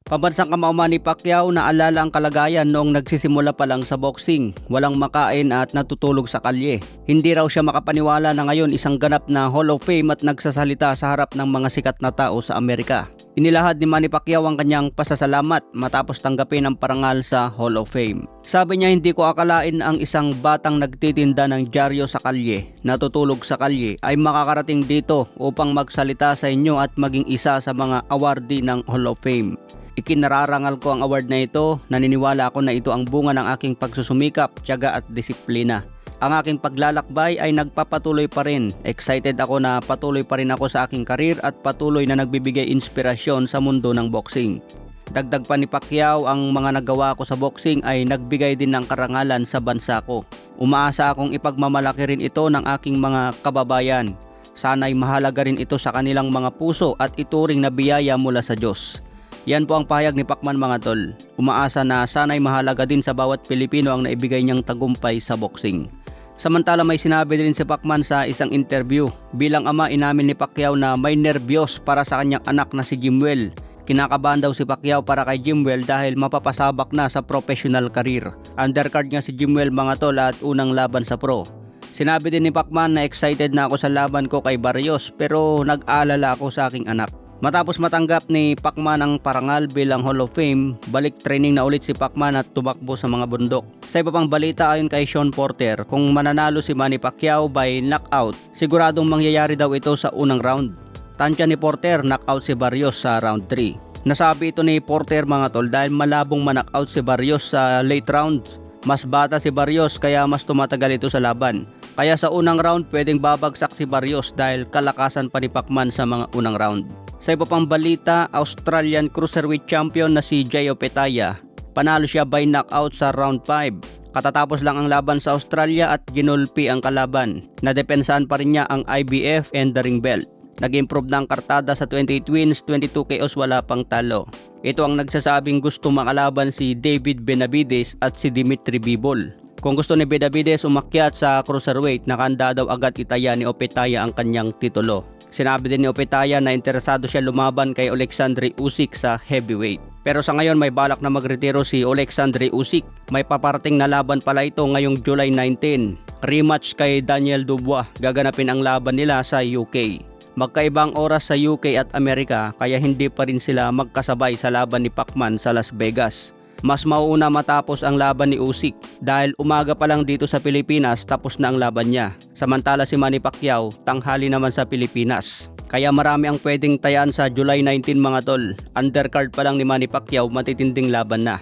Pambansang kamao Manny Pacquiao naalala ang kalagayan noong nagsisimula pa lang sa boxing, walang makain at natutulog sa kalye. Hindi raw siya makapaniwala na ngayon isang ganap na Hall of Fame at nagsasalita sa harap ng mga sikat na tao sa Amerika. Inilahad ni Manny Pacquiao ang kanyang pasasalamat matapos tanggapin ang parangal sa Hall of Fame. Sabi niya, hindi ko akalain ang isang batang nagtitinda ng dyaryo sa kalye, natutulog sa kalye ay makakarating dito upang magsalita sa inyo at maging isa sa mga awardee ng Hall of Fame. Ikinararangal ko ang award na ito, naniniwala ako na ito ang bunga ng aking pagsusumikap, tiyaga at disiplina. Ang aking paglalakbay ay nagpapatuloy pa rin. Excited ako na patuloy pa rin ako sa aking karir at patuloy na nagbibigay inspirasyon sa mundo ng boxing. Dagdag pa ni Pacquiao, ang mga nagawa ko sa boxing ay nagbigay din ng karangalan sa bansa ko. Umaasa akong ipagmamalaki rin ito ng aking mga kababayan. Sana'y mahalaga rin ito sa kanilang mga puso at ituring na biyaya mula sa Diyos. Yan po ang pahayag ni Pacman mga tol. Umaasa na sana'y mahalaga din sa bawat Pilipino ang naibigay niyang tagumpay sa boxing. Samantala may sinabi din si Pacman sa isang interview. Bilang ama, inamin ni Pacquiao na may nervyos para sa kanyang anak na si Jimwell. Kinakabahan daw si Pacquiao para kay Jimwell dahil mapapasabak na sa professional career. Undercard nga si Jimwell mga tol at unang laban sa pro. Sinabi din ni Pacman na excited na ako sa laban ko kay Barrios pero nag-alala ako sa aking anak. Matapos matanggap ni Pacman ang parangal bilang Hall of Fame, balik training na ulit si Pacman at tumakbo sa mga bundok. Sa iba pang balita ayon kay Sean Porter, kung mananalo si Manny Pacquiao by knockout, siguradong mangyayari daw ito sa unang round. Tansya ni Porter, knockout si Barrios sa round 3. Nasabi ito ni Porter mga tol dahil malabong ma-knockout si Barrios sa late round. Mas bata si Barrios kaya mas tumatagal ito sa laban. Kaya sa unang round pwedeng babagsak si Barrios dahil kalakasan pa ni Pacman sa mga unang round. Sa iba pang balita, Australian Cruiserweight Champion na si Jay Opetaia. Panalo siya by knockout sa round 5. Katatapos lang ang laban sa Australia at ginulpi ang kalaban. Nadepensahan pa rin niya ang IBF and the ring belt. Nag-improve na ang kartada sa 28 wins, 22 KOs, wala pang talo. Ito ang nagsasabing gusto makalaban si David Benavides at si Dimitri Bivol. Kung gusto ni Benavides umakyat sa Cruiserweight, nakahanda daw agad itaya ni Opetaia ang kanyang titulo. Sinabi din ni Opetaia na interesado siya lumaban kay Alexandre Usyk sa heavyweight. Pero sa ngayon may balak na magretiro si Alexandre Usyk. May paparating na laban pala ito ngayong July 19. Rematch kay Daniel Dubois. Gaganapin ang laban nila sa UK. Magkaibang oras sa UK at Amerika kaya hindi pa rin sila magkasabay sa laban ni Pacman sa Las Vegas. Mas mauuna matapos ang laban ni Usyk dahil umaga pa lang dito sa Pilipinas tapos na ang laban niya. Samantala si Manny Pacquiao tanghali naman sa Pilipinas. Kaya marami ang pwedeng tayan sa July 19 mga tol. Undercard pa lang ni Manny Pacquiao, matitinding laban na.